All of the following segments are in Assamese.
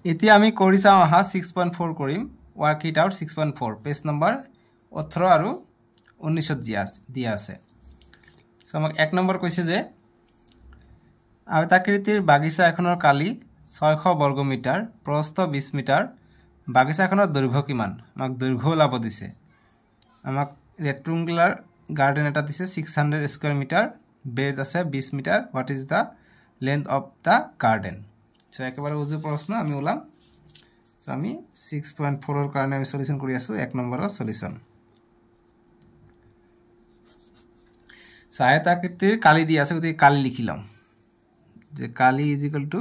এতিয়া আমি কৰি চাওঁ আহা 6.4 কৰিম work it out 6.4 page number 18 আৰু 19 দিয়া আছে সো আমাক এক নম্বৰ কৈছে যে আয়তাকৃতিৰ বাগিচা এখনৰ কালি 600 বৰ্গ মিটাৰ প্ৰস্থ 20 মিটাৰ বাগিচা এখনৰ দৈৰ্ঘ্য কিমান আমাক দৈৰ্ঘ্য ওলাব দিছে আমাক ৰেক্টেংগুলাৰ গাৰ্ডেন এটা দিছে 600 স্কয়াৰ মিটাৰ বেড আছে 20 metre what is the length of the garden so একেবাৰে উজু প্ৰশ্ন আমি ওলাম সো আমি 6.4 এৰ কাৰণে আমি সলিউশন কৰি আছো এক নম্বৰৰ সলিউশন আয়তাকৃতিৰ কালি দিয়া আছে গতিকে কালি লিখিলাম যে কালি ইজ ইকুয়াল টু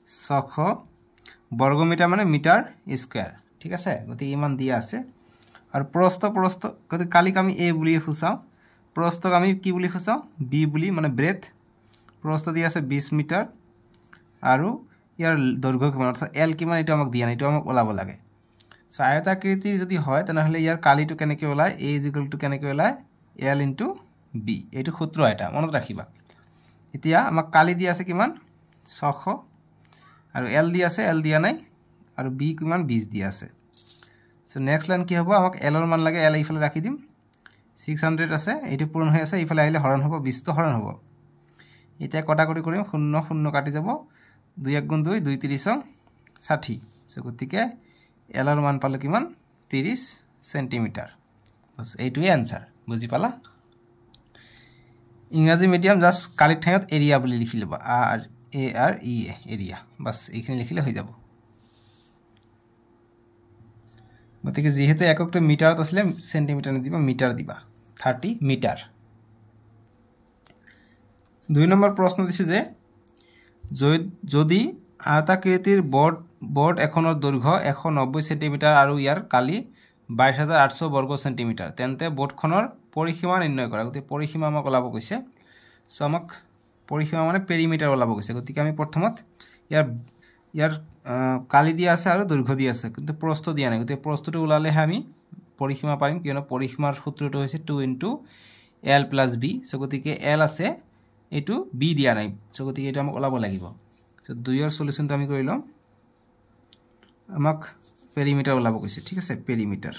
600 বর্গ মিটার মানে মিটার স্কয়ার ঠিক আছে গতিকে ইমান দিয়া আছে আর প্রস্থ গতিকে কালিক আমি এ বুলি খুচাও প্রস্থক আমি কি বুলি খুচাও বি বুলি মানে ব্রেথ প্রস্থ দিয়া আছে 20 মিটার আৰু ইয়াৰ দৈৰ্ঘ্য কিমান অৰ্থাৎ এল কিমান এটা আমাক দিয়া নাই এটা আমাক ওলাব লাগে সো আয়তাকৃতি যদি হয় তেনেহলে ইয়াৰ কালিটো কেনেকৈ ওলায় a = কেনেকৈ ওলায় l * b এইটো সূত্র এটা মনত ৰাখিবা এতিয়া আমাক কালি দিয়া আছে কিমান 600 আৰু l দিয়া আছে l দিয়া নাই আৰু b কিমান 20 দিয়া আছে সো নেক্সট লাইন কি হ'ব আমাক l ৰ মান লাগে l ইফালে ৰাখি দিম 600 আছে এইটো পূৰণ হৈ আছে ইফালে আহিলে হৰণ হ'ব 20 তো হৰণ হ'ব এতিয়া কটাকটি কৰিম 0 0 কাটি যাব 2 1 গুণ 2 2 30 60 সো গতিকে l ৰ মান পালে কিমান 30 সেন্টিমিটাৰ বাস এইটোই आंसर বুজি পালা ইংৰাজী মিডিয়াম জাস্ট কালিক ঠাইত এরিয়া বুলি লিখি লবা আর এ আর ই এরিয়া বাস এইখিনি লিখিলে হৈ যাব গতিকে যেহেতু এককটো মিটাৰত আসলে সেন্টিমিটাৰ দিবা মিটাৰ দিবা 30 মিটাৰ 2 নম্বৰ প্ৰশ্ন দিছে যে যদি আয়তাকৃতিৰ বোৰ্ড এখনৰ দৈৰ্ঘ্য 190 সেন্টিমিটাৰ আৰু ইয়াৰ কালি 22800 বৰ্গ সেন্টিমিটাৰ তেন্তে বোৰ্ডখনৰ পৰিসীমা নিৰ্ণয় কৰা গতি পৰিসীমা আমাক ওলাব কৈছে সো আমাক পৰিসীমা মানে পেৰিমিটাৰ ওলাব কৈছে গতিকে আমি প্ৰথমত ইয়াৰ কালি দিয়া আছে আৰু দৈৰ্ঘ্য দিয়া আছে কিন্তু প্ৰস্থ দিয়া নাই গতি প্ৰস্থটো ওলালে আমি পৰিসীমা পাৰিম কিয়নো পৰিসীমাৰ সূত্ৰটো হৈছে 2 * l + b সো গতিকে l আছে এটো b দিয়া নাই সো গতিকে এটা আমাক ওলাব লাগিব সো 2 এর সলিউশনটো আমি কৰি লম আমাক পেরিমিটার ওলাব কৈছে ঠিক আছে পেরিমিটার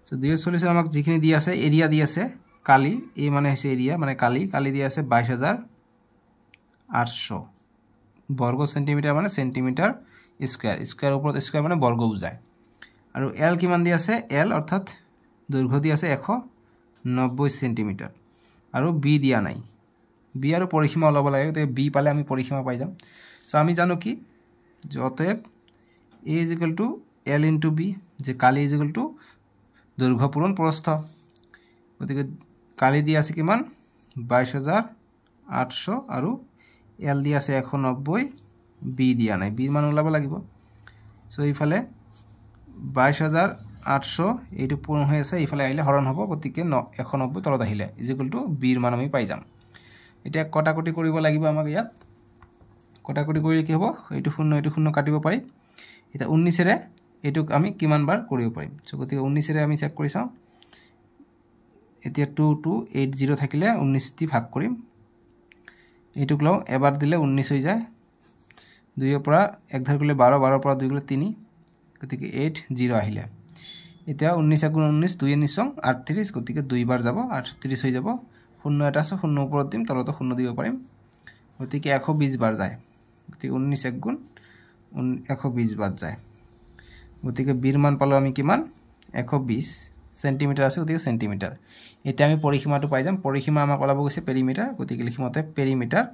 সো 2 এর সলিউশন আমাক যিখিনি দিয়া আছে এরিয়া দিয়া আছে কালি এই মানে হৈছে এরিয়া মানে কালি দিয়া আছে 22800 বর্গ সেন্টিমিটার মানে সেন্টিমিটার স্কয়ার উপর স্কয়ার মানে বর্গ বুজায় আৰু l কিমান দিয়া আছে l অৰ্থাৎ দৈৰ্ঘ্য দিয়া আছে 190 সেন্টিমিটাৰ আৰু b দিয়া নাই b আৰু পৰিসীমা ওলাব লাগে তে b পালে আমি পৰিসীমা পাই যাম সো আমি জানো কি যে অতএব a = l * b যে কালি = দৈৰ্ঘ্য পূৰণ প্ৰস্থ গতিকে কালি দিয়া আছে কিমান 22800 আৰু l দিয়া আছে 190 b দিয়া নাই b মান ওলাব লাগিব সো ইফালে 22800 এইটো পূৰণ হৈ আছে ইফালে আহিলে হৰণ হ'ব গতিকে 190 তলত আহিলে = b মান আমি পাই যাম এতিয়া কটাকটি কৰিব লাগিব আমাক ইয়াত কটাকটি কৰিলে কি হ'ব এইটো 0 কাটিব পাৰি এটা 19 ৰে এটুক আমি কিমান বাৰ কৰিব পাৰিম সো গতিকে 19 ৰে আমি চেক কৰি চাও এতিয়া 2280 থাকিলে 19 টি ভাগ কৰিম এটুক লও এবাৰ দিলে 19 হৈ যায় 2 ৰ পৰা 1 ধৰ কৰিলে 12 12 ৰ পৰা 2 গলে 3 গতিকে 80 আহিলে এতিয়া 19 * 19 2 * 9 38 গতিকে 2 বাৰ যাব 38 হৈ যাব 0 এটা আছে 0 ওপৰত দিম তলত 0 দিব পাৰিম গতিকে 120 বাৰ যায় গতিকে 19 1 গুণ 120 বাৰ যায় গতিকে বীৰ মান পালো আমি কিমান 120 সেন্টিমিটাৰ আছে গতিকে সেন্টিমিটাৰ এতিয়া আমি পৰিসীমাটো পাই যাম পৰিসীমা আমাক ওলাব গৈছে পেৰিমিটাৰ গতিকে লিখিমতে পেৰিমিটাৰ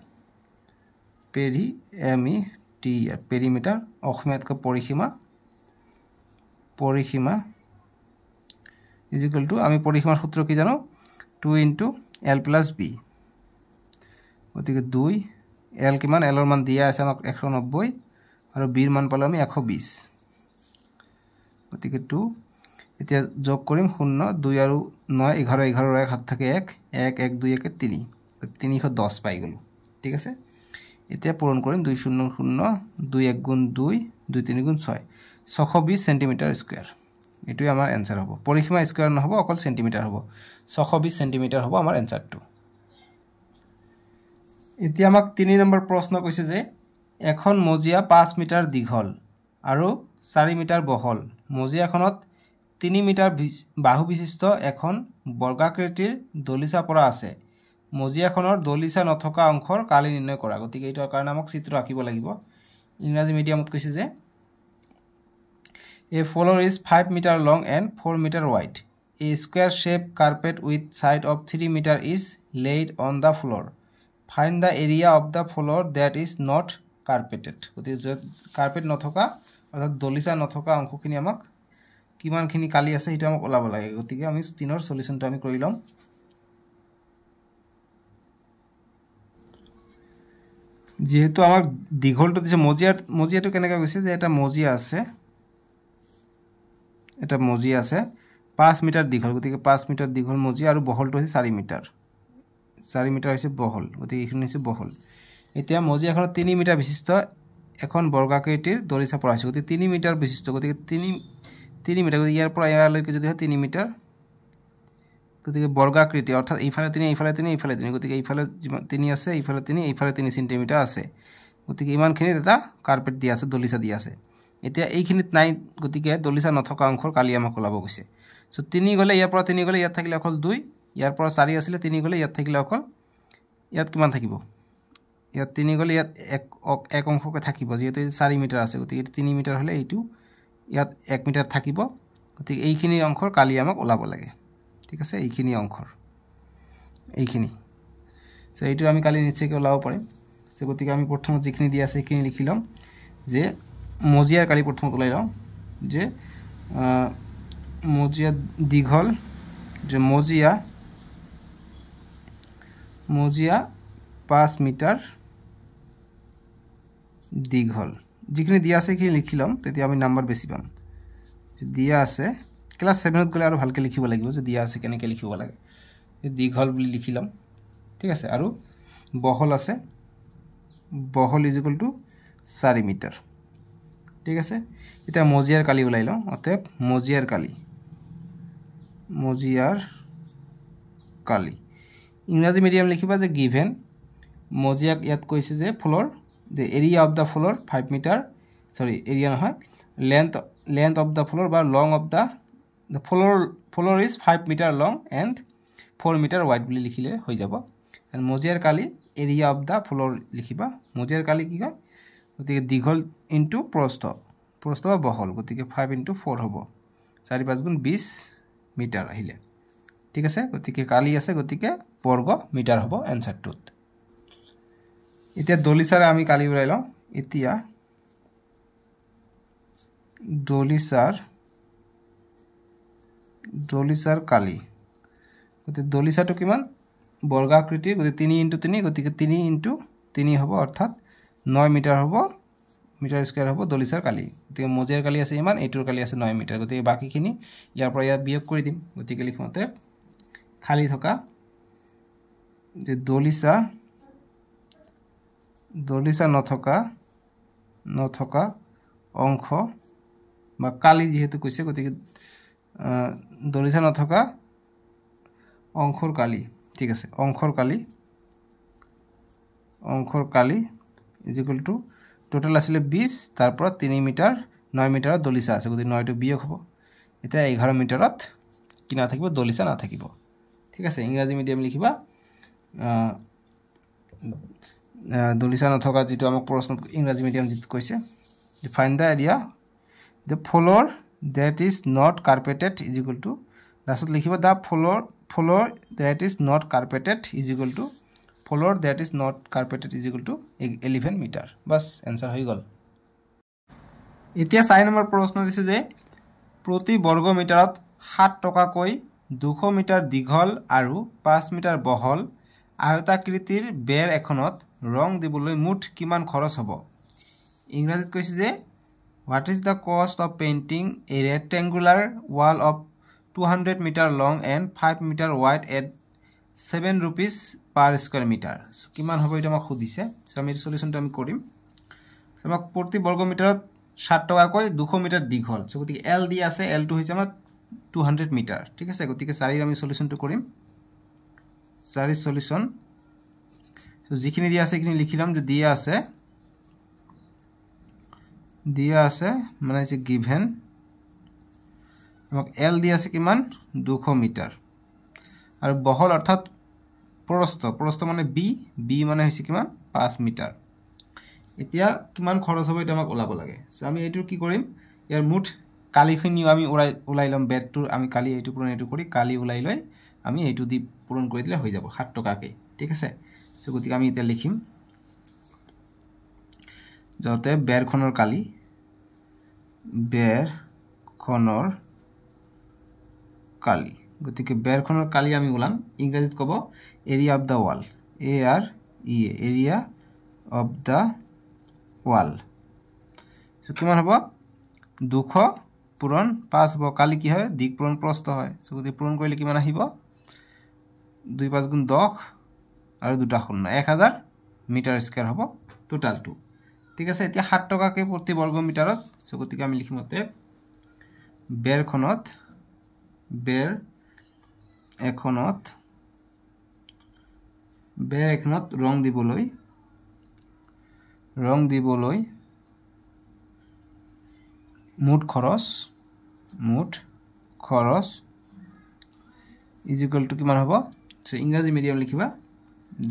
পেৰিমিটাৰ অসমীয়াতকৈ পৰিসীমা = আমি পৰিসীমাৰ সূত্ৰ কি জানো 2 * l + b গতিকে 2 l কিমান l ৰ মান দিয়া আছে আমাক 190 আৰু b ৰ মান পালো আমি 120 গতিকে 2 এতিয়া যোগ কৰিম 0 2 আৰু 9 11 11 ৰ হাত থাকে 1 1 1 2 1 3 310 পাই গলো ঠিক আছে এতিয়া পূৰণ কৰিম 2 0 0 2 1 গুণ 2 2 3 গুণ 6 620 সেন্টিমিটার স্কয়ার এটাই আমার आंसर হ'ব পৰিসীমা স্কয়াৰ নহব অকল সেন্টিমিটাৰ হ'ব 620 সেন্টিমিটাৰ হ'ব আমাৰ आंसरটো এতিয়া আমাক 3 নম্বৰ প্ৰশ্ন কৈছে যে এখন মজিয়া 5 মিটাৰ দীঘল আৰু 4 মিটাৰ বহল মজিয়াখনত 3 মিটাৰ বাহু বিশিষ্ট এখন বৰ্গাকৃতিৰ দলিচা পৰা আছে মজিয়াখনৰ দলিচা নথকা অংশৰ কালি নিৰ্ণয় কৰা গতিকে এইটোৰ কাৰণে আমাক চিত্ৰ আঁকিব লাগিব ইংৰাজী মিডিয়ামত কৈছে যে A floor is 5 meter long and 4 meter wide. A square shaped carpet with side of 3 meter is laid on the floor. Find the area of the floor that is not carpeted. গতিকে কার্পেট নথকা অর্থাৎ দলিচা নথকা অংশখিনি আমাক কিমানখিনি কালি আছে সেইটো আমাক ওলাব লাগে গতিকে আমি 3 ৰ সলিউশনটো আমি কৰি লম যেহেতু আমাক দীঘলটো দিছে মজিয়াটো কেনেকৈ গৈছে যে এটা মজিয়া আছে এটা মজিয়া আছে 5 মিটাৰ দীঘল গতিকে 5 মিটাৰ দীঘল মজিয়া আৰু বহলটো হৈছে 4 মিটাৰ 4 মিটাৰ হৈছে বহল গতিকে এইখিনি হৈছে বহল এতিয়া মজিয়াখনত 3 মিটাৰ বিশিষ্ট এখন বৰ্গাকৃতিৰ দলিচা পৰা আছে গতিকে 3 মিটাৰ বিশিষ্ট গতিকে 3 মিটাৰ ইয়াৰ পৰা ইয়ালৈকে যদি হয় 3 মিটাৰ গতিকে বৰ্গাকৃতি অৰ্থাৎ এইফালে 3 এইফালে 3 এইফালে 3 গতিকে এইফালে 3 আছে এইফালে 3 এইফালে 3 সেন্টিমিটাৰ আছে গতিকে ইমানখিনি এটা কাৰ্পেট দিয়া আছে দলিচা দিয়া আছে এতিয়া এইখিনিত নাই গতিকে দলিচা নথকা অংশৰ কালি আমাক ওলাব গৈছে সো 3 গলে ইয়াৰ পৰা 3 গলে ইয়াত থাকিলে অকল 2 ইয়াৰ পৰা 4 আছিল 3 গলে ইয়াত থাকিলে অকল ইয়াত কিমান থাকিব ইয়াত 3 গলে ইয়াত এক অংশকে থাকিব যেহেতু 4 মিটাৰ আছে গতিকে 3 মিটাৰ হলে এইটো ইয়াত 1 মিটাৰ থাকিব গতিকে এইখিনি অংশৰ কালি আমাক ওলাব লাগে ঠিক আছে এইখিনি অংশৰ এইখিনি সো এইটো আমি কালি নিশ্চয়কৈ ওলাব পাৰিম সো গতিকে আমি প্ৰথমত যিখিনি দিয়া আছে সেইখিনি লিখি লম যে মজিয়াৰ কালি প্ৰথমত ওলাই লওঁ যে মজিয়া দীঘল যে মজিয়া 5 মিটাৰ দীঘল যিখিনি দিয়া আছে সেইখিনি লিখি লম তেতিয়া আমি নাম্বাৰ বেছি পাম যে দিয়া আছে ক্লাস 7 ত গলে আৰু ভালকৈ লিখিব লাগিব যে দিয়া আছে কেনেকৈ লিখিব লাগে দীঘল বুলি লিখি লম ঠিক আছে আৰু বহল আছে বহল = 4 মিটাৰ ঠিক আছে এটা মজিয়াৰ কালি ওলাই লওঁ অতএব মজিয়াৰ কালি ইংৰাজী মিডিয়াম লিখিবা যে গিভেন মজিয়াক ইয়াত কৈছে যে floor the area of the floor 5 meter sorry area নহয় length of the floor বা long of the floor is 5 meter long and 4 meter wide বুলি লিখিলে হৈ যাব and মজিয়াৰ কালি area of the floor লিখিবা মজিয়াৰ কালি কি কয় গতিকে দীঘল ইনটু প্ৰস্থ বা বহল গতিকে 5 * 4 হ'ব 4 5 গুণ 20 মিটাৰ আহিলে ঠিক আছে গতিকে কালি আছে গতিকে বৰ্গ মিটাৰ হ'ব এনসাৰটোত এতিয়া দলিচাৰ আমি কালি উলাই লওঁ এতিয়া দলিচাৰ কালি গতিকে দলিচাটো কিমান বৰ্গাকৃতিৰ গতিকে 3 * 3 গতিকে 3 * 3 হ'ব অৰ্থাৎ 9 মিটাৰ হ'ব মিটাৰ স্কয়াৰ হ'ব দলিচাৰ কালি গতিকে মজিয়াৰ কালি আছে ইমান এইটোৰ কালি আছে 9 মিটাৰ গতিকে বাকিখিনি ইয়াৰ পৰা ইয়াত বিয়োগ কৰি দিম গতিকে লিখমতে খালি থকা যে দলিচা নথকা অংশ বা কালি যেহেতু কৈছে গতিকে দলিচা নথকা অংশৰ কালি ঠিক আছে অংশৰ কালি = টোটাল আসলে 20 তারপর 3 মিটার 9 মিটার দলিচা আছে গতি 9 টো বিয়োগ হ'ব এটা 11 মিটাৰত কি না থাকিব দলিচা না থাকিব ঠিক আছে ইংৰাজী মিডিয়াম লিখিবা দলিচা নথকা যেটো আমাক প্ৰশ্ন ইংৰাজী মিডিয়াম যেটো কৈছে find da area the floor that is not carpeted = লাষ্টত লিখিবা দা floor that is not carpeted = floor that is not carpeted = 11 metre বাস आंसर হৈ গল এতিয়া 4 নম্বৰ প্ৰশ্ন দিছে যে প্ৰতি বৰ্গ মিটাৰত 7 টকাকৈ 200 মিটাৰ দীঘল আৰু 5 মিটাৰ বহল আয়তাকৃতিৰ বেৰ এখনত ৰং দিবলৈ মুঠ কিমান খৰচ হ'ব ইংৰাজীত কৈছে যে what is the cost of painting a rectangular wall of 200 meter long and 5 meter wide at 7 rupees per square meter so কিমান হ'ব এটা আমাক খুদিছে সো আমি সলিউশনটো আমি কৰিম আমাক প্ৰতি বৰ্গ মিটাৰত 60 টকাকৈ 200 মিটাৰ দীঘল সো গতিকে L দি আছে L টো হৈছে আমাৰ 200 মিটাৰ ঠিক আছে গতিকে 4 আমি সলিউশনটো কৰিম 4 সলিউশন সো যিখিনি দিয়া আছে সেইখিনি লিখিলাম যে দিয়া আছে দিয়া আছে মানে যে গিভেন আমাক এল দিয়া আছে কিমান 200 মিটাৰ আৰু বহল অৰ্থাৎ প্ৰস্থ মানে বি মানে হৈছে কিমান 5 মিটাৰ এতিয়া কিমান খৰচ হ'ব এটা আমাক ওলাব লাগে সো আমি এইটো কি কৰিম ইয়াৰ মুঠ কালিখিনি আমি ওলাই লম বেডটোৰ আমি কালি এইটো পূৰণ এইটো কৰি কালি ওলাই লৈ আমি এইটো দি পূৰণ কৰি দিলে হৈ যাব 7 টকাকে ঠিক আছে সো গতিকে আমি এটা লিখিম যতে বেৰখনৰ কালি গতিকে বেৰখনৰ কালি আমি ওলাম ইংৰাজীত ক'ব area of the wall area of the wall so কিমান হ'ব 200 পূৰণ 5 হ'ব কালি কি হয় দিক পূৰণ প্ৰস্থ হয় সো গতি পূৰণ কৰিলে কিমান আহিব 2 5 গুণ 10 আৰু 2টা শূন্য 1000 মিটাৰ স্কয়াৰ হ'ব টোটালটো ঠিক আছে এতিয়া 7 টকাকে প্ৰতি বৰ্গ মিটাৰত সো গতিকে আমি লিখিম অতে বেৰ এখনত ৰং দিবলৈ মুঠ খৰচ ইজ ইকুয়াল টু কিমান হ'ব সো ইংৰাজী মিডিয়াম লিখিবা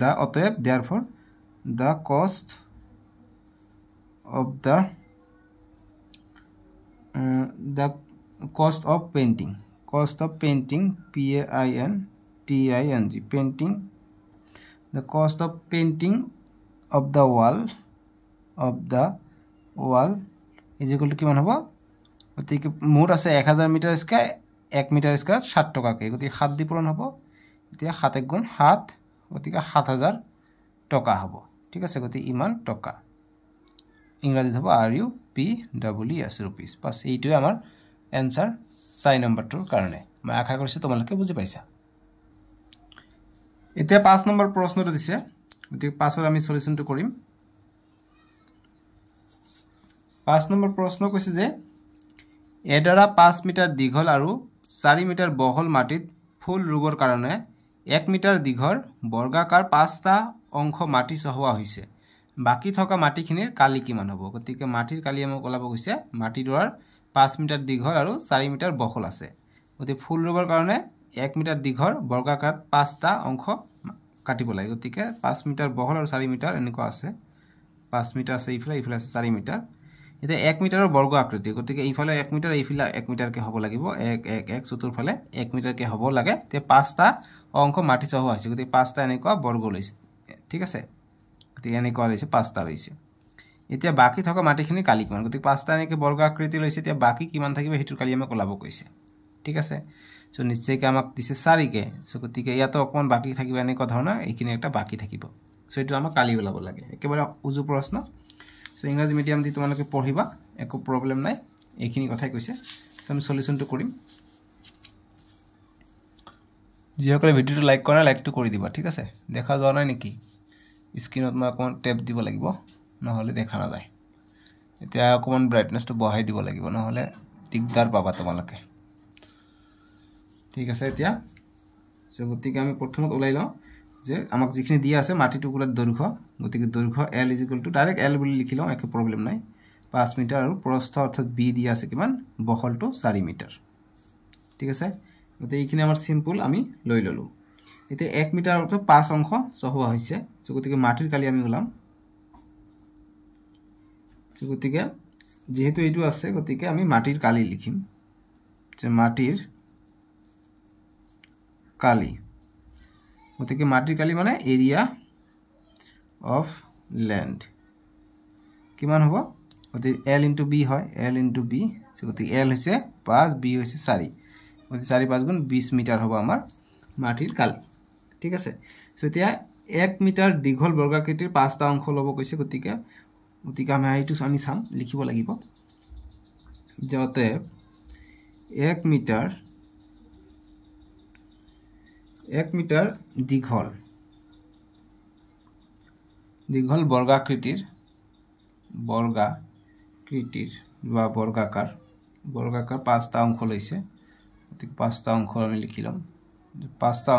দা অতএব therefore the cost of painting painting the cost of painting of the wall is equal to কিমান হ'ব গতিকে মুঠ আছে 1000 মিটাৰ স্কয়াৰ 1 মিটাৰ স্কয়াৰ 7 টকাকে গতিকে 7 দি পূৰণ হ'ব এতিয়া 7 গুণ 7 গতিকে 7000 টকা হ'ব ঠিক আছে গতিকে ইমান টকা ইংৰাজীত হ'ব RUPES rupees পাস এইটোৱে আমাৰ এনসাৰ 4 নম্বৰটোৰ কাৰণে মই আশা কৰিছো তোমালোকে বুজি পাইছা এতিয়া 5 নম্বৰ প্ৰশ্নটো দিছে গতিকে 5ৰ আমি সলিউশনটো কৰিম 5 নম্বৰ প্ৰশ্ন কৈছে যে এডৰা 5 মিটাৰ দীঘল আৰু 4 মিটাৰ বহল মাটিত ফুল ৰুবৰ কাৰণে 1 মিটাৰ দীঘল বৰ্গাকাৰ 5টা অংশ মাটি চহোৱা হৈছে বাকি থকা মাটিখিনিৰ কালি কিমান হ'ব গতিকে মাটিৰ কালি আমাক ওলাব গৈছে মাটিডৰাৰ 5 মিটাৰ দীঘল আৰু 4 মিটাৰ বহল আছে গতিকে ফুল ৰুবৰ কাৰণে 1 মিটাৰ দীঘল বৰ্গাকাৰ 5টা অংশ কাটিব লাগে গতিকে 5 মিটাৰ বহল আৰু 4 মিটাৰ এনেকুৱা আছে 5 মিটাৰ আছে ইফালে আছে 4 মিটাৰ এটা 1 মিটাৰৰ বৰ্গ আকৃতি গতিকে ইফালে 1 মিটাৰ ইফালে 1 মিটাৰ কে হ'ব লাগিব 1 1 1 চতুৰ্ফালে 1 মিটাৰ কে হ'ব লাগে তে 5টা অংশ মাটি চহোৱা হৈছে গতিকে 5টা এনেকুৱা বৰ্গ লৈছে ঠিক আছে গতিকে এনেকুৱা লৈছে 5টা লৈছে এতিয়া বাকি থকা মাটিখিনি কালি কিমান গতিকে 5টা এনেকে বৰ্গ আকৃতি লৈছে এতিয়া বাকি কিমান থাকিব হেতুৰ কালি আমাক ওলাব কৈছে ঠিক আছে সো নিশ্চয়কৈ আমাক দিছে 4 কে সো গতিকে ইয়াতো অকমান বাকি থাকিব এনেকুৱা ধৰণৰ এইখিনি একটা বাকি থাকিব সো এটো আমাক কালি ওলাব লাগে একেবাৰে উজু প্ৰশ্ন সো ইংৰাজী মিডিয়াম দি তোমালোকে পঢ়িবা একো প্ৰবলেম নাই এইখিনি কথাই কৈছে সো আমি সলিউশনটো কৰিম যিসকলে ভিডিওটো লাইক কৰা লাইকটো কৰি দিবা ঠিক আছে দেখা যোৱা নাই নেকি স্ক্ৰিনত মই অকমান টেপ দিব লাগিব নহলে দেখা নাযায় এতিয়া অকমান ব্ৰাইটনেছটো বঢ়াই দিব লাগিব নহলে দিগদাৰ পাবা তোমালোকে ঠিক আছে এতিয়া সো গতিকে আমি প্ৰথমত ওলাই লওঁ যে আমাক যিখিনি দিয়া আছে মাটি টুকুৰাৰ দৈৰ্ঘ্য গতিকে দৈৰ্ঘ্য L = ডাইৰেক্ট L বুলি লিখি লওঁ একো প্ৰবলেম নাই 5 মিটাৰ আৰু প্ৰস্থ অৰ্থাৎ B দিয়া আছে কিমান বহলটো 4 মিটাৰ ঠিক আছে গতিকে এইখিনি আমাৰ সিম্পল আমি লৈ ললো এতিয়া 1 মিটাৰ অৰ্থাৎ 5 অংশ চহোৱা হৈছে সো গতিকে মাটিৰ কালি আমি ওলাম সো গতিকে যেহেতু এইটো আছে গতিকে আমি মাটিৰ কালি লিখিম যে মাটিৰ কালি গতিকে মাটিৰ কালি মানে এৰিয়া অফ ল্যান্ড কিমান হ'ব গতিকে L * B হয় L * B সো গতিকে L হৈছে 5 B হৈছে 4 গতিকে 4 5 গুণ 20 মিটাৰ হ'ব আমাৰ মাটিৰ কালি ঠিক আছে সো এতিয়া 1 মিটাৰ দীঘল বৰ্গাকৃতিৰ 5টা অংশ লব কৈছে গতিকে আমি এইটো আমি চাম লিখিব লাগিব যতে 1 মিটাৰ দীঘল বৰ্গাকৃতিৰ বা বৰ্গাকাৰ 5টা অংশ লৈছে গতিকে 5টা অংশ আমি লিখি লম 5টা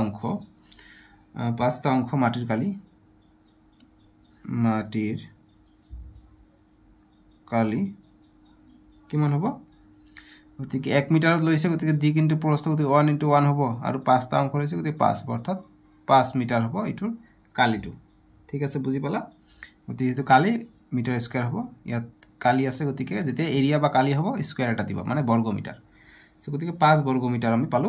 অংশ মাটিৰ কালি কিমান হ'ব গতিকে 1 মিটাৰত লৈছে গতিকে দিক ইনটু প্ৰস্থ গতিকে 1 * 1 হ'ব আৰু 5টা অংশ লৈছে গতিকে 5 অৰ্থাৎ 5 মিটাৰ হ'ব এইটোৰ কালিটো ঠিক আছে বুজি পালা গতিকে এইটো কালি মিটাৰ স্কয়াৰ হ'ব ইয়াত কালি আছে গতিকে যেতিয়া এৰিয়া বা কালি হ'ব স্কয়াৰ এটা দিব মানে বৰ্গ মিটাৰ সো গতিকে 5 বৰ্গ মিটাৰ আমি পালো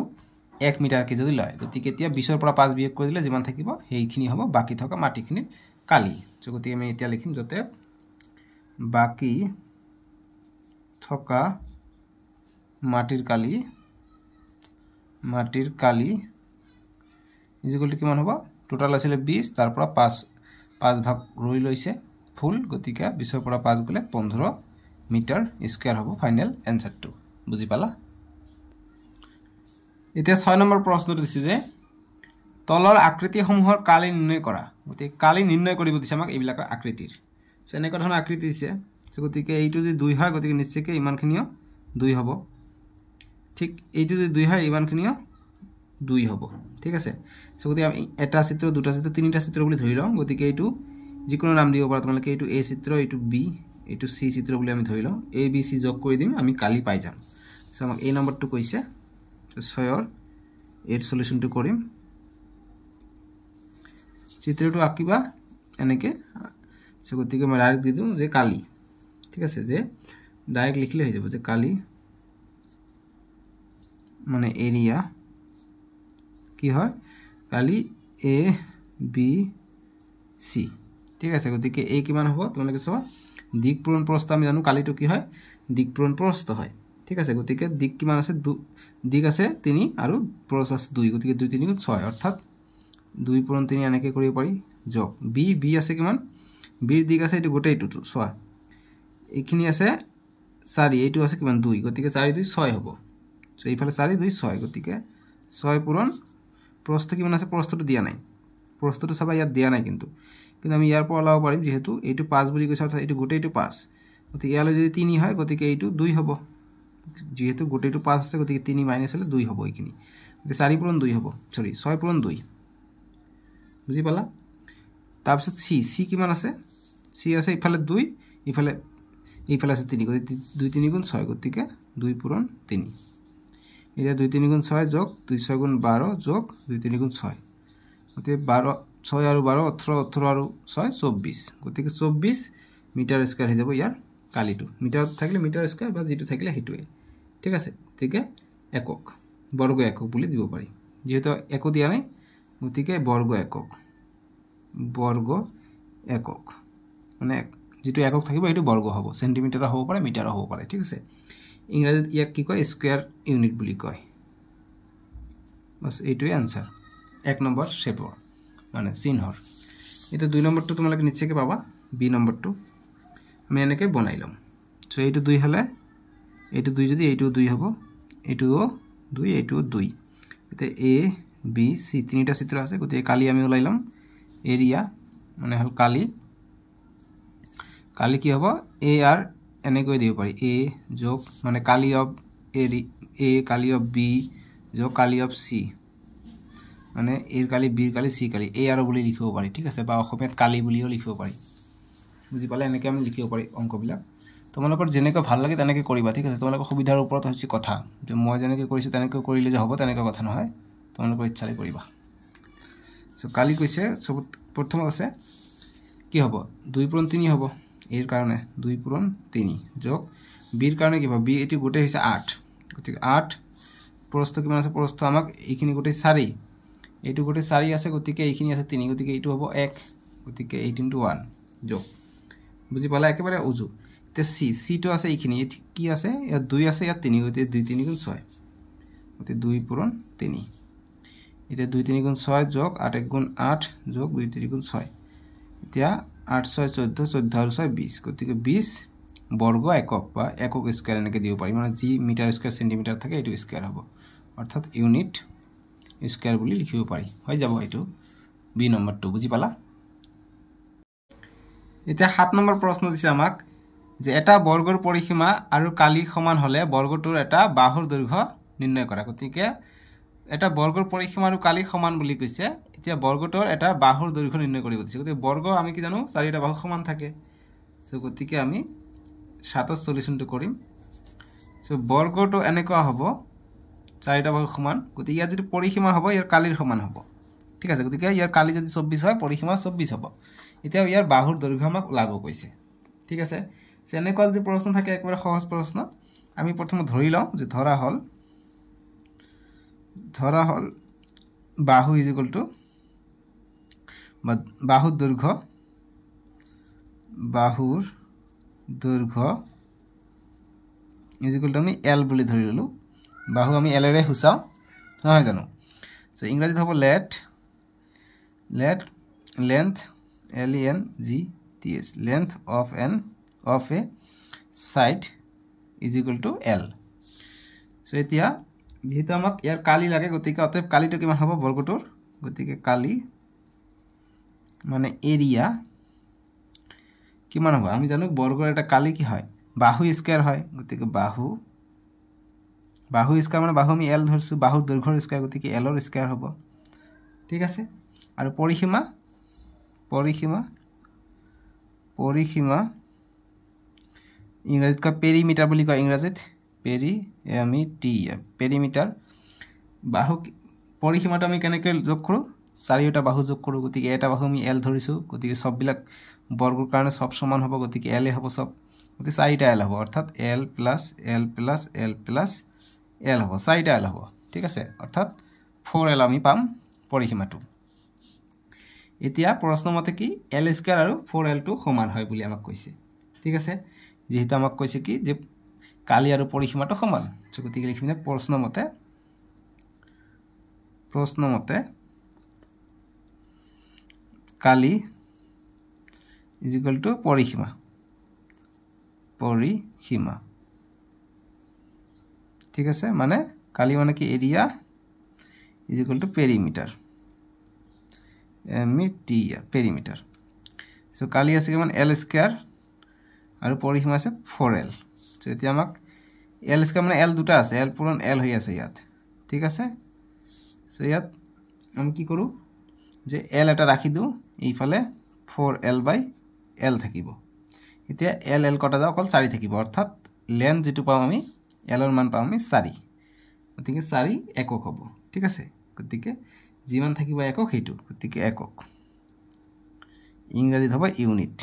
1 মিটাৰ কি যদি লয় গতিকে এতিয়া 20 ৰ পৰা 5 বিয়োগ কৰি দিলে যিমান থাকিব সেইখিনি হ'ব বাকি থকা মাটিখিনিৰ কালি সো গতিকে আমি এতিয়া লিখিম যতে বাকি থকা মাটিৰ কালি ইকুয়াল টু কিমান হ'ব টোটাল আছিল 20 তাৰ পৰা 5 ভাগ ৰৈ লৈছে ফুল গতিকে 20 ৰ পৰা 5 গলে 15 মিটাৰ স্কয়াৰ হ'ব ফাইনাল এনসাৰটো বুজি পালা এতিয়া 6 নম্বৰ প্ৰশ্নটো দিছে যে তলৰ আকৃতিসমূহৰ কালি নিৰ্ণয় কৰা গতিকে কালি নিৰ্ণয় কৰিব দিছে আমাক এইবিলাকৰ আকৃতিৰ সো এনেকুৱা ধৰণৰ আকৃতি দিছে সো গতিকে এইটো যদি 2 হয় গতিকে নিশ্চয়কৈ ইমানখিনিও 2 হ'ব ঠিক এইটো যদি 2 হয় ইমানখিনিও 2 হ'ব ঠিক আছে সো গতিকে আমি এটা চিত্ৰ দুটা চিত্ৰ তিনিটা চিত্ৰ বুলি ধৰি লওঁ গতিকে এইটো যিকোনো নাম দিব পাৰা তোমালোকে এইটো এ চিত্ৰ এইটো বি এইটো সি চিত্ৰ বুলি আমি ধৰি লওঁ এ বি সি যোগ কৰি দিম আমি কালি পাই যাম সো আমাক এই নম্বৰটো কৈছে 6 ৰ এৰ সলিউশনটো কৰিম চিত্ৰটো আঁকিবা এনেকে সো গতিকে মই ডাইৰেক্ট দি দিম যে কালি ঠিক আছে যে ডাইৰেক্ট লিখলে হৈ যাব যে কালি মানে এরিয়া কি হয় কালি এ বি সি ঠিক আছে গতিকে এই কিমান হ'ব তোমালোকে চাবা দিক পূৰণ প্ৰস্থ আমি জানো কালিটো কি হয় দিক পূৰণ প্ৰস্থ হয় ঠিক আছে গতিকে দিক কিমান আছে দিক আছে 3 আৰু প্ৰস্থ আছে 2 গতিকে 2 3 * 6 অৰ্থাৎ 2 পূৰণ 3 এনেকে কৰিব পাৰি যোগ বি আছে কিমান বিৰ দিক আছে এটো গোটেইটো চোৱা এইখিনি আছে 4 এইটো আছে কিমান 2 গতিকে 4 2 6 হ'ব সো এইফালে 4 2 6 গতিকে 6 পূৰণ প্ৰস্থ কিমান আছে প্ৰস্থটো দিয়া নাই প্ৰস্থটো সবাই ইয়াত দিয়া নাই কিন্তু আমি ইয়াৰ পৰা লাভ পাৰিম যেহেতু এইটো 5 বুলি কৈছে অৰ্থাৎ এইটো গোটেইটো 5 গতিকে ইয়ালৈ যদি 3 হয় গতিকে এইটো 2 হ'ব যেহেতু গোটেইটো 5 আছে গতিকে 3 মাইনাস হলে 2 হ'ব এইখিনি গতিকে 4 পূৰণ 2 হ'ব সৰি 6 পূৰণ 2 বুজি পালা তাৰ পিছত সি কিমান আছে সি আছে ইফালে 2 ইফালে আছে 3 গতিকে 2 3 * 6 গতিকে 2 পূৰণ 3 এটা 2 3 * 6 যোগ 2 6 * 12 যোগ 2 3 * 6 গতিকে 12 6 আৰু 12 18 18 আৰু 6 24 গতিকে 24 মিটাৰ স্কয়াৰ হৈ যাব ইয়াৰ কালিটো মিটাৰত থাকিলে মিটাৰ স্কয়াৰ বা যেটো থাকিলে হেতুৱে ঠিক আছে গতিকে একক বৰ্গ একক বুলি দিব পাৰি যেহেতু একক দিয়া নাই গতিকে বৰ্গ একক মানে যেটো একক থাকিব এটো বৰ্গ হ'ব সেন্টিমিটাৰ হ'ব পাৰে মিটাৰ হ'ব পাৰে ঠিক আছে ইংৰাজীত ইয়াক কি কয় স্কয়াৰ ইউনিট বুলি কয় বাস এইটোই आंसर 1 নম্বৰ শেপৰ মানে চিহ্নৰ এটা 2 নম্বৰটো তোমালোকে নিশ্চয়কৈ পাবা বি নম্বৰটো আমি এনেকৈ বনাই লম সো এইটো 2 হলে এইটো 2 যদি এইটো 2 হ'ব এইটো 2 এইটো 2 এতে এ বি সি তিনিটা চিত্ৰ আছে গতিকে কালি আমি ওলাই লম এৰিয়া মানে হল কালি কি হ'ব এ আৰ এনেকৈ দিব পাৰি এ যোগ মানে কালি অফ এ কালি অফ বি যোগ কালি অফ সি মানে এর কালি বির কালি সি কালি এ আর বুলি লিখিব পাৰি ঠিক আছে বা অসমীয়াত কালি বুলিও লিখিব পাৰি বুজি পালে এনেকৈ আমি লিখিব পাৰি অংকবিলাক তোমালোকৰ যেনেকৈ ভাল লাগে তেনেকৈ কৰিবা ঠিক আছে তোমালোকৰ সুবিধাৰ ওপৰত হৈছে কথা যে মই যেনেকৈ কৰিছো তেনেকৈ কৰিলে যে হ'ব তেনেকৈ কথা নহয় তোমালোকৰ ইচ্ছাৰে কৰিবা সো কালি কৈছে সব প্ৰথম আছে কি হ'ব 2 পূৰণ 3 হ'ব এর কারণে 2 পূরণ 3 যোগ বির কারণে কি হবে বি এটি গোটে হইছে 8 গতিকে 8 প্রস্থ কিমান আছে প্রস্থ আমাক এইখিনি গোটে 4 এইটো গোটে 4 আছে গতিকে এইখিনি আছে 3 গতিকে এইটো হ'ব 1 গতিকে 8 * 1 যোগ বুজি পালা একেবারে উজু তে সি তো আছে এইখিনি কি আছে ইয়াত 2 আছে ইয়াত 3 গতিকে 2 3 * 6 গতিকে 2 পূরণ 3 এটা 2 3 * 6 যোগ 8 1 * 8 যোগ 2 3 * 6 এতিয়া 8 6 14 14 আৰু 6 20 গতিকে 20 বর্গ একক বা একক স্কয়ার এনেকে দিব পারি মানে জি মিটার স্কয়ার সেন্টিমিটার থাকে এটো স্কয়ার হ'ব অর্থাৎ ইউনিট স্কয়ার বুলি লিখিব পাৰি হৈ যাব এটো বি নম্বৰটো বুজি পালা এতিয়া 7 নম্বৰ প্ৰশ্ন দিছে আমাক যে এটা বৰ্গৰ পৰিসীমা আৰু কালি সমান হলে বৰ্গটোৰ এটা বাহুৰ দৈৰ্ঘ্য নিৰ্ণয় কৰা গতিকে এটা বৰ্গৰ পৰিসীমা আৰু কালি সমান বুলি কৈছে এতিয়া বৰ্গটোৰ এটা বাহুৰ দৈৰ্ঘ্য নিৰ্ণয় কৰিব দিছে গতিকে বৰ্গ আমি কি জানো চাৰিটা বাহু সমান থাকে সো গতিকে আমি 7 সলিউশনটো কৰিম সো বৰ্গটো এনেকুৱা হ'ব চাৰিটা বাহু সমান গতিকে ইয়াৰ যদি পৰিসীমা হ'ব ইয়াৰ কালিৰ সমান হ'ব ঠিক আছে গতিকে ইয়াৰ কালি যদি 24 হয় পৰিসীমা 24 হ'ব এতিয়া ইয়াৰ বাহুৰ দৈৰ্ঘ্য আমাক ওলাব কৈছে ঠিক আছে সো এনেকুৱা যদি প্ৰশ্ন থাকে একেবাৰে সহজ প্ৰশ্ন আমি প্ৰথমে ধৰি লওঁ যে ধৰা হল বাহু ইজ ইকুয়াল টু বাহুৰ দৈৰ্ঘ্য ইজ ইকুয়াল টু আমি এল বুলি ধৰি ললো বাহু আমি এল এৰে হুচাও নহয় জানো সো ইংৰাজীত হ'ব length length length of a side is equal to L so এতিয়া যেহেতু আমাক ইয়াৰ কালি লাগে গতিকে অতএব কালিটো কিমান হ'ব বৰ্গটোৰ গতিকে কালি মানে এৰিয়া কিমান হ'ব আমি জানো বৰ্গৰ এটা কালি কি হয় বাহু স্কয়াৰ হয় গতিকে বাহু স্কয়াৰ মানে বাহু আমি L ধৰছো বাহুৰ দৈৰ্ঘ্যৰ স্কয়াৰ গতিকে L ৰ স্কয়াৰ হ'ব ঠিক আছে আৰু পৰিসীমা ইংৰাজীত কয় পেৰিমিটাৰ বুলি কয় ইংৰাজীত পেৰিমিটাৰ বাহু পৰিসীমাটো আমি কেনেকৈ যোগ কৰোঁ চাৰিটা বাহু যোগ কৰোঁ গতিকে এটা বাহু আমি L ধৰিছো গতিকে সববিলাক বৰ্গৰ কাৰণে সব সমান হ'ব গতিকে L এ হ'ব সব গতিকে চাৰিটা L হ'ব অৰ্থাৎ L হ'ব চাৰিটা L হ'ব ঠিক আছে অৰ্থাৎ 4L আমি পাম পৰিসীমাটো এতিয়া প্ৰশ্ন মতে কি L স্কয়াৰ আৰু 4L টো সমান হয় বুলি আমাক কৈছে ঠিক আছে যেহেতু আমাক কৈছে কি যে কালি আৰু পৰিসীমাটো সমান গতিকে লিখিমে প্ৰশ্ন মতে কালি ইজ ইকুয়াল টু পৰিসীমা ঠিক আছে মানে কালি মানে কি area is equal to perimeter so কালি আছে কিমান L স্কয়াৰ আৰু পৰিসীমা আছে 4L সো এতিয়া আমাক L স্কয়াৰ মানে L দুটা আছে L পূৰণ L হৈ আছে ইয়াত ঠিক আছে সো ইয়াত আমি কি কৰো যে L এটা ৰাখি দিও এইফালে 4L/L থাকিব এতিয়া L কটা যাও অকল 4 থাকিব অৰ্থাৎ লেন্থ যেটো পাম আমি L ৰ মান পাম আমি 4 গতিকে 4 একক হ'ব ঠিক আছে গতিকে যিমান থাকিব একক হেতু গতিকে একক ইংৰাজীত হ'ব ইউনিট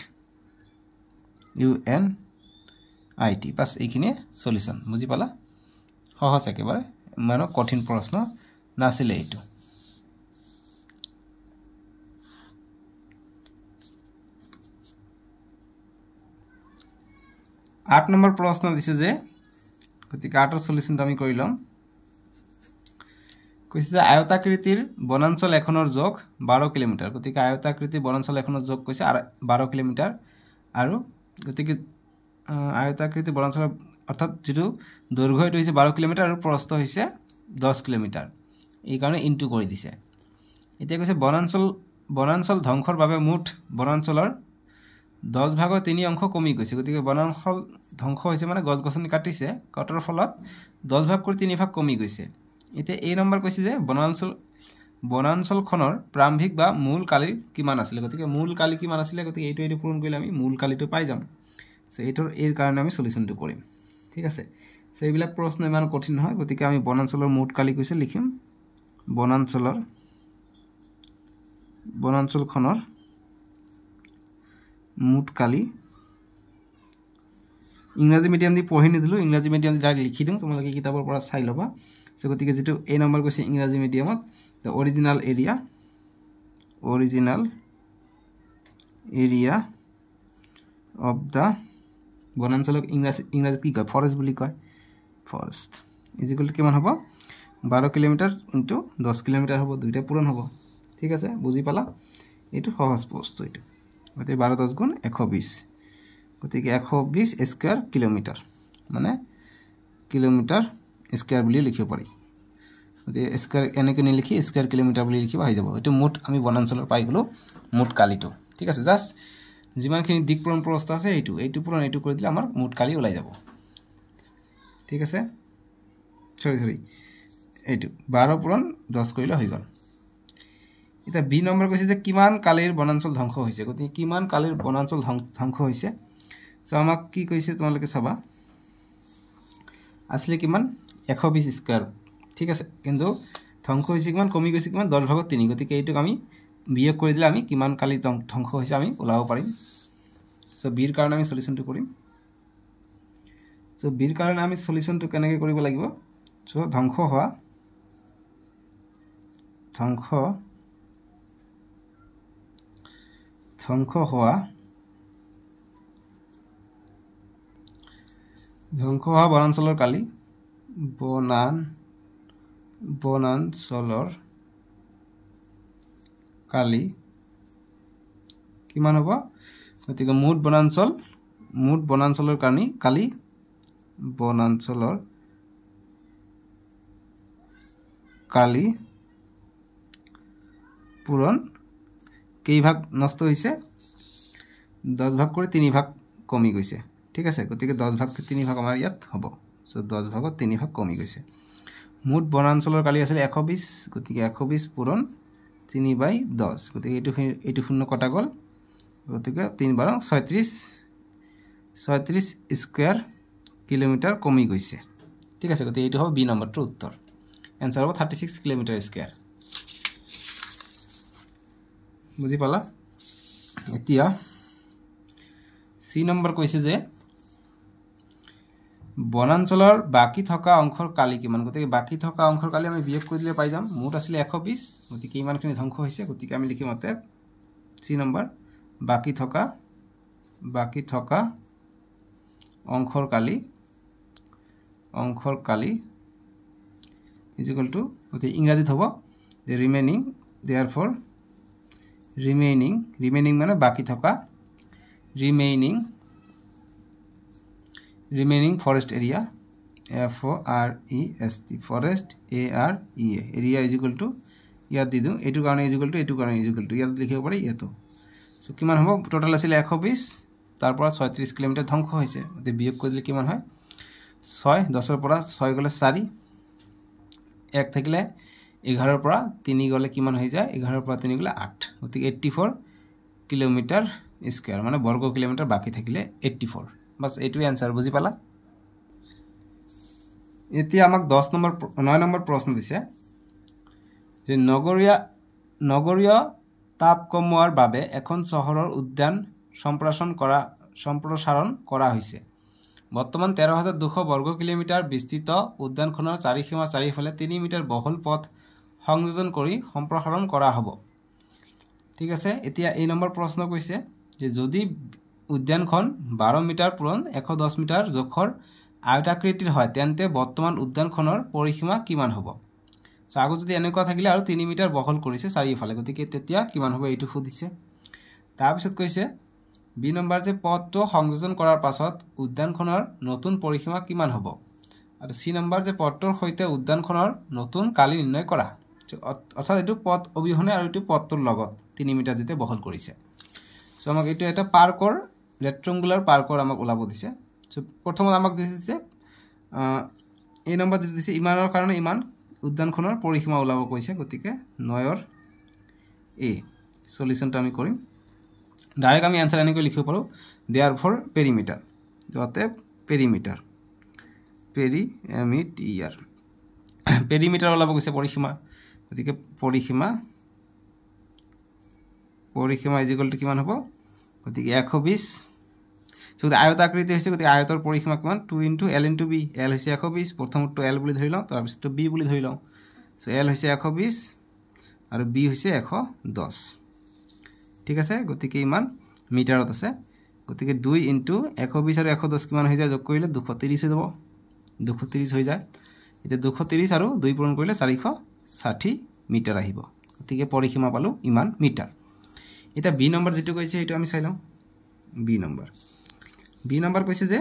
UNIT বাস এইখিনি সলিউশন বুজি পালা সহজ একেবাৰে মানে কঠিন প্ৰশ্ন নাছিলে এইটো 8 নম্বৰ প্ৰশ্ন দিছে যে গতিকে 8 ৰ সলিউশনটো আমি কৰি লম কৈছে যে আয়তাকৃতিৰ বনাঞ্চল এখনৰ যোগ 12 কিলোমিটাৰ গতিকে আয়তাকৃতিৰ বনাঞ্চল এখনৰ যোগ কৈছে 12 কিলোমিটাৰ আৰু গতিকে আয়তাকৃতিৰ বনাঞ্চল অৰ্থাৎ যেটো দৈৰ্ঘ্য এটো হৈছে 12 কিলোমিটাৰ আৰু প্ৰস্থ হৈছে 10 কিলোমিটাৰ এই কাৰণে ইনটু কৰি দিছে এতিয়া কৈছে বনাঞ্চল ধ্বংসৰ বাবে মুঠ বনাঞ্চলৰ 10 ভাগৰ 3 অংশ কমি গৈছে গতিকে বনাঞ্চল ধ্বংস হৈছে মানে গছ-গছনি কাটিছে কটাৰ ফলত 10 ভাগ কৰি 3 ভাগ কমি গৈছে এতিয়া এই নম্বৰ কৈছে যে বনাঞ্চলখনৰ প্ৰাৰম্ভিক বা মূল কালি কিমান আছিল গতিকে মূল কালি কিমান আছিল গতিকে এইটো পূৰণ কৰিলে আমি মূল কালিটো পাই যাম সো এইটোৰ এৰ কাৰণে আমি সলিউশনটো কৰিম ঠিক আছে সো এইবিলাক প্ৰশ্ন ইমান কঠিন নহয় গতিকে আমি বনাঞ্চলৰ মূল কালি কৈছে লিখিম বনাঞ্চলখনৰ মুঠ কালি ইংৰাজী মিডিয়াম দি পঢ়ি নিদিলো ইংৰাজী মিডিয়াম দি ডাইৰেক্ট লিখি দিম তোমালোকে কিতাপৰ পৰা চাই লবা সো গতিকে যেটো এই নম্বৰ কৈছে ইংৰাজী মিডিয়ামত the original area of the বনাঞ্চলক ইংৰাজীত কি কয় ফৰেষ্ট বুলি কয় ফৰেষ্ট ইজ ইকুয়াল টু কিমান হ'ব 12 কিলোমিটাৰ ইনটু 10 কিলোমিটাৰ হ'ব দুইটা পূৰণ হ'ব ঠিক আছে বুজি পালা এটো সহজ প্ৰশ্ন এটো গতে 12 10 গুণ 120 গতিকে 120 স্কয়াৰ কিলোমিটাৰ মানে কিলোমিটাৰ স্কয়াৰ বুলি লিখিব পাৰি গতে স্কয়াৰ এনেকৈ নিলিখি স্কয়াৰ কিলোমিটাৰ বুলি লিখিবা হৈ যাব এটো মুঠ আমি বনাঞ্চলৰ পাই গলো মুঠ কালিটো ঠিক আছে জাস্ট যিমানখিনি দিক পূৰণ প্ৰস্থ আছে এইটো পূৰণ এইটো কৰি দিলে আমাৰ মুঠ কালি ওলাই যাব ঠিক আছে সৰি এইটো 12 পূৰণ 10 কৰিলে হৈ গল এটা বি নম্বৰ কৈছে যে কিমান কালিৰ বনাঞ্চল ধ্বংস হৈছে গতিকে কিমান কালিৰ বনাঞ্চল ধ্বংস হৈছে সো আমাক কি কৈছে তোমালোকে চাবা আসলে কিমান 120 স্কয়ার ঠিক আছে কিন্তু ধ্বংস হৈছে কিমান কমি গৈছে কিমান 10 ভাগত 3 গতিকে এইটোক আমি বিয়োগ কৰি দিলে আমি কিমান কালি ধ্বংস হৈছে আমি ওলাব পাৰিম সো বিৰ কাৰণে আমি সলিউশনটো কৰিম সো বিৰ কাৰণে আমি সলিউশনটো কেনেকৈ কৰিব লাগিব সো ধ্বংস হোৱা বনাঞ্চলৰ কালি বনাঞ্চলৰ কালি কিমান হ'ব গতিকে মুঠ বনাঞ্চলৰ কালি বনাঞ্চলৰ কালি পূৰণ কেই ভাগ নষ্ট হৈছে 10 ভাগ কৰি 3 ভাগ কমি গৈছে ঠিক আছে গতিকে 10 ভাগ 3 ভাগ আমাৰ ইয়াত হ'ব সো 10 ভাগত 3 ভাগ কমি গৈছে মুঠ বনাঞ্চলৰ কালি আছিল 120 গতিকে 120 পূৰণ 3/10 গতিকে এইটো শূন্য কটা গল গতিকে 3 বাৰ 36 স্কয়াৰ কিলোমিটাৰ কমি গৈছে ঠিক আছে গতিকে এইটো হ'ব বি নম্বৰটোৰ উত্তৰ এনসাৰ হ'ব 36 কিলোমিটাৰ স্কয়াৰ বুজি পালা এতিয়া সি নম্বৰ কৈছে যে বনাঞ্চলৰ বাকি থকা অংশৰ কালি কিমান গতিকে বাকি থকা অংশৰ কালি আমি বিয়োগ কৰি দিলে পাই যাম মুঠ আছিল 120 গতিকে ইমানখিনি ধ্বংস হৈছে গতিকে আমি লিখিম অতে সি নম্বৰ বাকি থকা অংশৰ কালি is equal to okay ইংৰাজীত হ'ব the remaining therefore remaining মানে বাকি থকা remaining forest area FOREST forest area is equal to ইয়াত দিদু এটু কাৰণে is equal to ইয়াত লিখিব পাৰি ইয়াতো সো কিমান হ'ব টোটাল আছিল 120 তাৰ পৰা 36 কিলোমিটাৰ ধ্বংস হৈছে তে বিয়োগ কৰিলে কিমান হয় 6 10 ৰ পৰা 6 গলে 4 1 থাকিলে 11 ৰ পৰা 3 গলে কিমান হৈ যায় 11 ৰ পৰা 3 গলে 8 গতিকে 84 কিলোমিটাৰ স্কয়াৰ মানে বৰ্গ কিলোমিটাৰ বাকি থাকিলে 84 বাস এইটোই आंसर বুজি পালা এতিয়া আমাক 9 নম্বৰ প্ৰশ্ন দিছে যে নগৰীয় তাপ কমোৱাৰ বাবে এখন চহৰৰ উদ্যান সম্প্ৰসাৰণ কৰা হৈছে বৰ্তমান 13200 বৰ্গ কিলোমিটাৰ বিস্তৃত উদ্যানখনৰ চাৰিসীমাৰ চাৰিফালে 3 মিটাৰ বহল পথ সংযোজন কৰি সম্প্ৰসাৰণ কৰা হ'ব ঠিক আছে এতিয়া এই নম্বৰ প্ৰশ্ন কৈছে যে যদি উদ্যানখন 12 মিটাৰ পূৰণ 110 মিটাৰ জোখৰ আয়তাকৃতিৰ হয় তেন্তে বৰ্তমান উদ্যানখনৰ পৰিসীমা কিমান হ'ব সো আগত যদি এনেকুৱা থাকিলে আৰু 3 মিটাৰ বহল কৰিছে চাৰিফালে গতিকে তেতিয়া কিমান হ'ব এইটো খুদিছে তাৰ পিছত কৈছে বি নম্বৰ যে পথটো সংযোজন কৰাৰ পাছত উদ্যানখনৰ নতুন পৰিসীমা কিমান হ'ব আৰু সি নম্বৰ যে পথটোৰ সৈতে উদ্যানখনৰ নতুন কালি নিৰ্ণয় কৰা অৰ্থাৎ এইটো পথ অবিহনে আৰু এইটো পথটোৰ লগত 3 মিটাৰ যেতে বহল কৰিছে সো আমাক এইটো এটা পাৰ্কৰ ৰেক্টেংগুলাৰ পাৰ্কৰ আমাক ওলাব দিছে সো প্ৰথমত আমাক দিছে এই নম্বৰ যে দিছে ইমানৰ কাৰণে ইমান উদ্যানখনৰ পৰিসীমা ওলাব কৈছে গতিকে 9 এ সলিউশনটো আমি কৰিম ডাইৰেক্ট আমি आंसर এনেকৈ লিখিব পাৰো therefore perimeter যতে perimeter ওলাব কৈছে পৰিসীমা গতিকে পৰিসীমা is equal to কিমান হ'ব গতিকে 120 সো আয়তাকৃতি হৈছে গতিকে আয়তৰ পৰিসীমা কিমান 2 * l * b l হৈছে 120 প্ৰথমটো l বুলি ধৰি লওঁ তাৰ পিছত b বুলি ধৰি লওঁ সো l হৈছে 120 আৰু b হৈছে 110 ঠিক আছে গতিকে ইমান মিটাৰত আছে গতিকে 2 * 120 আৰু 110 কিমান হৈ যায় যোগ কৰিলে 230 হৈ যাব 230 হৈ যায় এতিয়া 230 আৰু 2 পূৰণ কৰিলে 460 মিটাৰ আহিব গতিকে পৰিসীমা পালো ইমান মিটাৰ এটা বি নম্বৰ যেটো কৈছে এটো আমি চাই লওঁ বি নম্বৰ কৈছে যে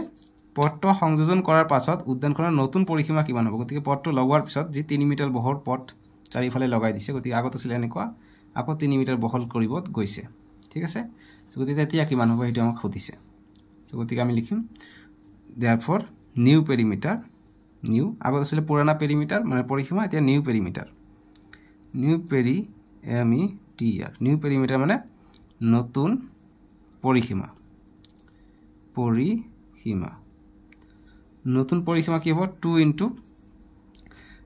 পথটো সংযোজন কৰাৰ পাছত উদ্যানখনৰ নতুন পৰিসীমা কিমান হ'ব গতিকে পথটো লগোৱাৰ পিছত যে 3 মিটাৰ বহল পথ চাৰিফালে লগাই দিছে গতিকে আগত আছিল এনেকুৱা আকৌ 3 মিটাৰ বহল কৰিব গৈছে ঠিক আছে গতিকে এতিয়া কিমান হ'ব এটো আমাক খুদিছে গতিকে আমি লিখিম therefore new perimeter আগত আছিল পুৰণা পেৰিমিটাৰ মানে পৰিসীমা এতিয়া নিউ পেৰিমিটাৰ মানে নতুন পৰিসীমা নতুন পৰিসীমা কি হ'ব 2 ইনটু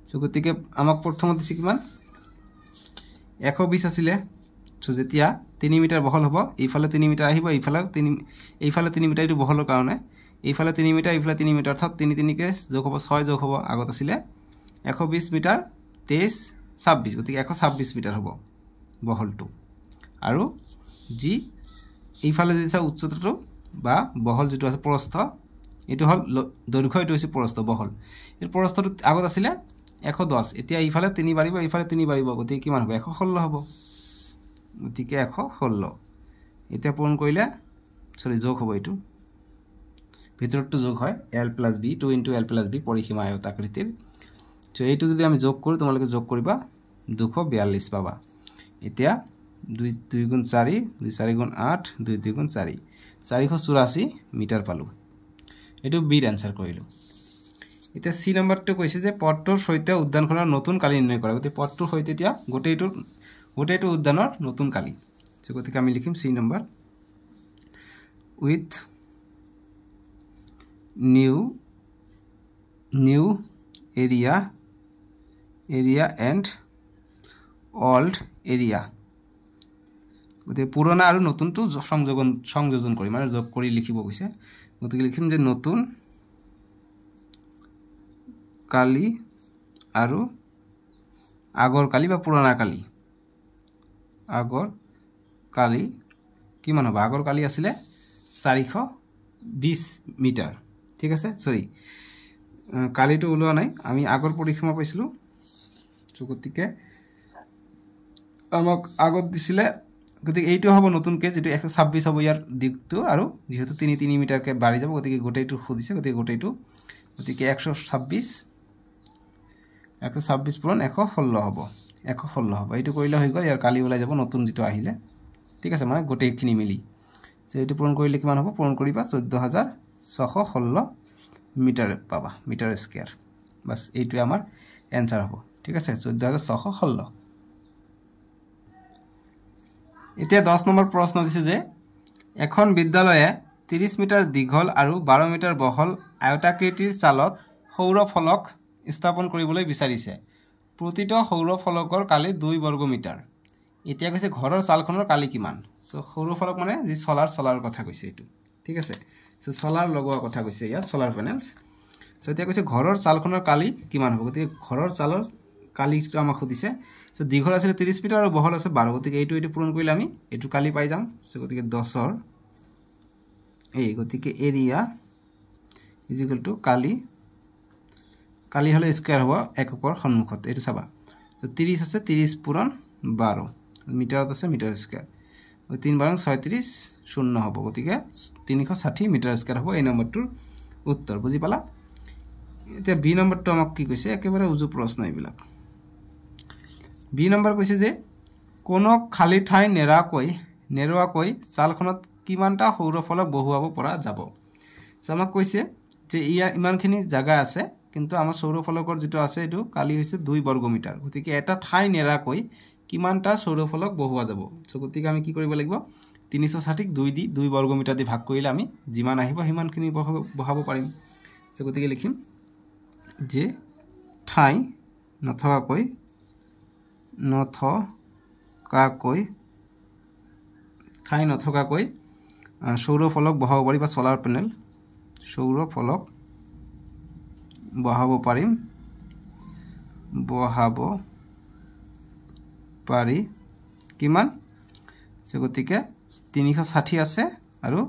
সো গতিকে আমাক প্ৰথমত দিছে কিমান 120 আছিলে সো যেতিয়া 3 মিটাৰ বহল হ'ব এইফালে 3 মিটাৰ আহিব এইফালে 3 মিটাৰ এইটো বহলৰ কাৰণে এইফালে 3 মিটাৰ এইফালে 3 মিটাৰ অৰ্থাৎ 3 কে যোগ হ'ব 6 যোগ হ'ব আগত আছিলে 120 মিটাৰ 23 26 গতিকে 126 মিটাৰ হ'ব বহলটো আৰু জি এইফালে দিছা উচ্চতাটো বা বহল যেটো আছে প্ৰস্থ এটো হল দৈৰ্ঘ্য এটো হৈছে প্ৰস্থ বহল এৰ প্ৰস্থটো আগত আছিলে 110 এতিয়া এইফালে 3 বাঢ়িব এইফালে 3 বাঢ়িব গতিকে কিমান হ'ব 116 হ'ব গতিকে 116 এতিয়া পূৰণ কৰিলে সৰি যোগ হ'ব এটো ভিতৰটো যোগ হয় l + b 2 * l + b পৰিসীমা আয়তাকৃতিৰ সো এইটো যদি আমি যোগ কৰো তোমালোকে যোগ কৰিবা 242 পাবা এতিয়া 2 2 * 4 2 4 * 8 2 2 * 4 484 মিটাৰ পালো এটো বিৰ आंसर কৰিলো এটা সি নম্বৰটো কৈছে যে পটটোৰ সৈতে উদ্যানখনৰ নতুন কালি নিৰ্ণয় কৰা গতি পটটোৰ সৈতে এতিয়া গোটেইটো উদ্যানৰ নতুন কালি সো গতিকে আমি লিখিম C number with new area and old area গতি পুৰণা আৰু নতুনটো সংযোজন কৰি মানে যোগ কৰি লিখিব কৈছে গতিকে লিখিম যে নতুন কালি আৰু আগৰ কালি বা পুৰণা কালি কিমান হ'ব আগৰ কালি আছিলে 420 মিটাৰ ঠিক আছে সৰি কালিটো ওলোৱা নাই আমি আগৰ পৰিসীমা পাইছিলো সো গতিকে আমাক আগত দিছিলে গতিকে এইটো হ'ব নতুনকে যেটো 126 হ'ব ইয়াৰ দিকটো আৰু যেহেতু 3 মিটাৰ কে বাঢ়ি যাব গতিকে গোটেইটো খুদিছে গতিকে 126 পূৰণ 116 হ'ব এইটো কৰিলে হৈ গ'ল ইয়াৰ কালি ওলাই যাব নতুন যেটো আহিলে ঠিক আছে মানে গোটেইখিনি মিলি সো এইটো পূৰণ কৰিলে কিমান হ'ব পূৰণ কৰিবা 14616 মিটাৰ পাবা মিটাৰ স্কয়াৰ বাস এইটো আমাৰ आंसर হ'ব ঠিক আছে 14616 এতিয়া 10 নম্বৰ প্ৰশ্ন দিছে যে এখন বিদ্যালয়ে 30 মিটাৰ দীঘল আৰু 12 মিটাৰ বহল আয়তাকৃতিৰ চালত সৌৰ ফলক স্থাপন কৰিবলৈ বিচাৰিছে প্ৰতিটো সৌৰ ফলকৰ কালি 2 বৰ্গ মিটাৰ এতিয়া কৈছে ঘৰৰ চালখনৰ কালি কিমান সো সৌৰ ফলক মানে যি সোলাৰ কথা কৈছে এটো ঠিক আছে সো সোলাৰ লগোৱা কথা কৈছে ইয়া সোলাৰ প্যানেলস সো এতিয়া কৈছে ঘৰৰ চালখনৰ কালি কিমান হ'ব গতিকে ঘৰৰ চালৰ কালিটো আমাক খুদিছে সো দীঘল আছে 30 মিটাৰ আৰু বহল আছে 12 গতিকে এইটো পূৰণ কৰিলে আমি এইটো কালি পাই যাম সো গতিকে 10 ৰ গতিকে এৰিয়া = কালি হলে স্কয়াৰ হ'ব এককৰ সন্মুখত এইটো চাবা তো 30 আছে 30 পূৰণ 12 মিটাৰত আছে মিটাৰ স্কয়াৰ 3 * 36 শূন্য হ'ব গতিকে 360 মিটাৰ স্কয়াৰ হ'ব এই নম্বৰটোৰ উত্তৰ বুজি পালা এতিয়া বি নম্বৰটো আমাক কি কৈছে একেবাৰে উজু প্ৰশ্ন এইবিলাক বি নম্বৰ কৈছে যে কোনো খালি ঠাই নেৰুৱাকৈ চালখনত কিমানটা সৌৰ ফলক বহুৱাব পৰা যাব সো আমাক কৈছে যে ইমানখিনি জায়গা আছে কিন্তু আমাৰ সৌৰ ফলকৰ যেটো আছে এটো কালি হৈছে 2 বৰ্গ মিটাৰ গতিকে এটা ঠাই নেৰাকৈ কিমানটা সৌৰ ফলক বহুৱা যাব সো গতিকে আমি কি কৰিব লাগিব 360 ক 2 দি 2 বৰ্গ মিটাৰ দি ভাগ কৰিলে আমি যিমান আহিব হিমানখিনি বহাব পাৰিম সো গতিকে লিখিম যে ঠাই নথকাকৈ সৌৰ ফলক বহাব পাৰি বা সোলাৰ প্যানেল সৌৰ ফলক বহাব পাৰি কিমান সো গতিকে 360 আছে আৰু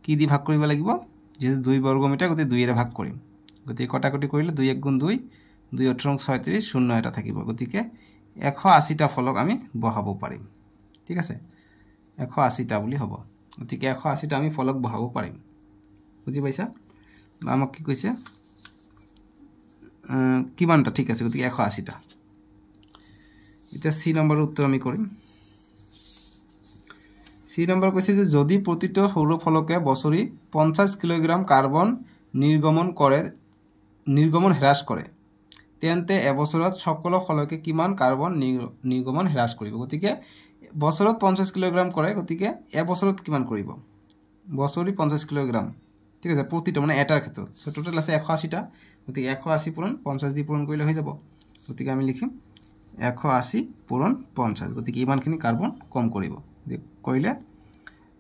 কি দি ভাগ কৰিব লাগিব যেহেতু 2 বৰ্গ মিটাৰ গতিকে 2 এৰে ভাগ কৰিম গতিকে কটাকটি কৰিলে 2 * 1 = 2 2 * 8 = 36 শূন্য এটা থাকিব গতিকে 180টা ফলক আমি বহাব পাৰিম ঠিক আছে 180টা বুলি হ'ব গতিকে 180টা আমি ফলক বহাব পাৰিম বুজি পাইছা আমাক কি কৈছে কিমানটা ঠিক আছে গতিকে 180টা এটা সি নম্বৰৰ উত্তৰ আমি কৰিম সি নম্বৰ কৈছে যে যদি প্ৰতিটো সৌৰ ফলকে বছৰি 50 কিলোগ্ৰাম কাৰ্বন নিৰ্গমন হ্ৰাস কৰে তেন্তে এবছৰত সকলো ফলকে কিমান কাৰ্বন নিৰ্গমন হ্ৰাস কৰিব গতিকে বছৰত 50 কিলোগ্ৰাম কৰে গতিকে এবছৰত কিমান কৰিব বছৰি 50 কিলোগ্ৰাম ঠিক আছে প্ৰতিটো মানে এটাৰ ক্ষেত্ৰত সো টোটাল আছে 180টা গতিকে 180 পূৰণ 50 দি পূৰণ কৰিলে হৈ যাব গতিকে আমি লিখিম 180 পূৰণ 50 গতিকে ইমানখিনি কাৰ্বন কম কৰিব কৰিলে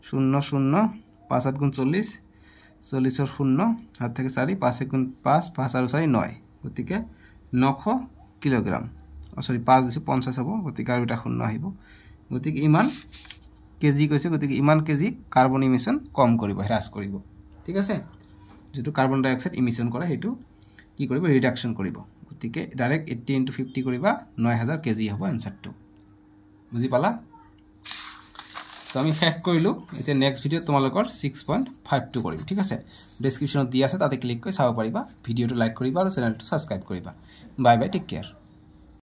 0 0 5 8 গুণ 40 40 ৰ 0 হাত থেকে 4 5 1 গুণ 5 5 আৰু 4 9 গতিকে 900 কিলোগ্ৰাম সৰি 5 দিছে 50 হ'ব গতিকে আৰু এটা 0 আহিব গতিকে ইমান কেজি কৈছে গতিকে ইমান কেজি কাৰ্বন ইমিশন কম কৰিব হ্ৰাস কৰিব ঠিক আছে যেটো কাৰ্বন ডাই অক্সাইড ইমিশন কৰে হেতু কি কৰিব ৰিডাকশন কৰিব গতিকে ডাইৰেক্ট 80 * 50 কৰিবা 9000 কেজি হ'ব আনসাৰটো বুজি পালা সো আমি শেষ কৰিলো এতিয়া নেক্সট ভিডিও তোমালোকৰ 6.52 কৰিম ঠিক আছে ডেসক্ৰিপচনত দি আছে তাতে ক্লিক কৰি চাব পাৰিবা ভিডিওটো লাইক কৰিবা আৰু চেনেলটো সাবস্ক্ৰাইব কৰিবা বাই বাই টেক কেয়াৰ